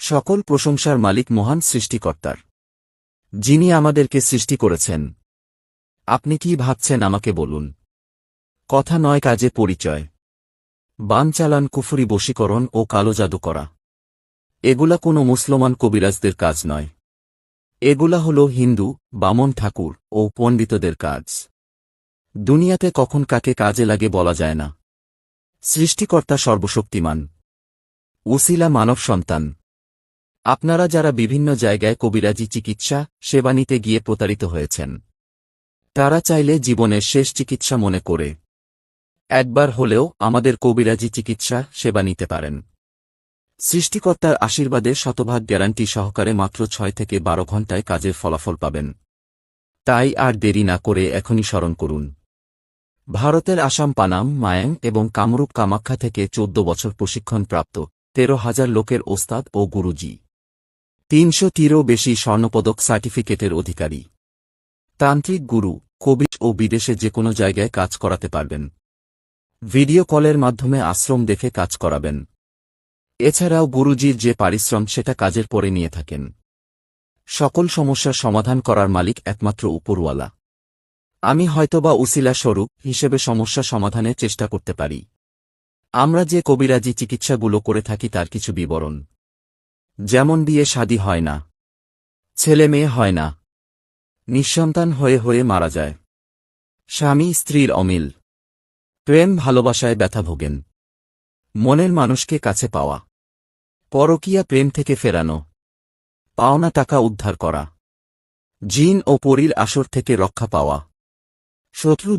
সকল প্রশংসার মালিক মহান সৃষ্টিকর্তার, যিনি আমাদেরকে সৃষ্টি করেছেন। আপনি কি ভাবছেন আমাকে বলুন। কথা নয় কাজে পরিচয়। বান চালান, কুফরি, বশীকরণ ও কালো জাদু করা, এগুলা কোনো মুসলমান কবিরাজদের কাজ নয়। এগুলা হল হিন্দু, বামন ঠাকুর ও পণ্ডিতদের কাজ। দুনিয়াতে কখন কাকে কাজে লাগে বলা যায় না। সৃষ্টিকর্তা সর্বশক্তিমান, উসিলা মানব সন্তান। আপনারা যারা বিভিন্ন জায়গায় কবিরাজি চিকিৎসা সেবা নিতে গিয়ে প্রতারিত হয়েছেন, তারা চাইলে জীবনের শেষ চিকিৎসা মনে করে একবার হলেও আমাদের কবিরাজি চিকিৎসা সেবা নিতে পারেন। সৃষ্টিকর্তার আশীর্বাদে শতভাগ গ্যারান্টি সহকারে মাত্র 6 থেকে 12 ঘণ্টায় কাজের ফলাফল পাবেন। তাই আর দেরি না করে এখনই স্মরণ করুন। ভারতের আসাম, পানাম, মায়াং এবং কামরূপ কামাখ্যা থেকে 14 বছর প্রশিক্ষণপ্রাপ্ত 13,000 লোকের ওস্তাদ ও গুরুজি, 300টিরও বেশি স্বর্ণপদক সার্টিফিকেটের অধিকারী, তান্ত্রিক গুরু, কবির ও বিদেশে যে কোনো জায়গায় কাজ করাতে পারবেন। ভিডিও কলের মাধ্যমে আশ্রম দেখে কাজ করাবেন। এছাড়াও গুরুজির যে পারিশ্রম সেটা কাজের পরে নিয়ে থাকেন। সকল সমস্যার সমাধান করার মালিক একমাত্র উপরওয়ালা। আমি হয়তোবা উসিলা স্বরূপ হিসেবে সমস্যা সমাধানের চেষ্টা করতে পারি। আমরা যে কবিরাজি চিকিৎসাগুলো করে থাকি তার কিছু বিবরণ, যেমন বিয়ে শাদী হয় না, ছেলে মেয়ে হয় না, নিঃসন্তান হয়ে হয়ে মারা যায়, স্বামী স্ত্রীর অমিল, প্রেম ভালোবাসায় ব্যথা ভোগেন, মনের মানুষকে কাছে পাওয়া, পরকীয়া প্রেম থেকে ফেরানো, পাওনা টাকা উদ্ধার করা, জিন ও পরীর আসর থেকে রক্ষা পাওয়া, শত্রু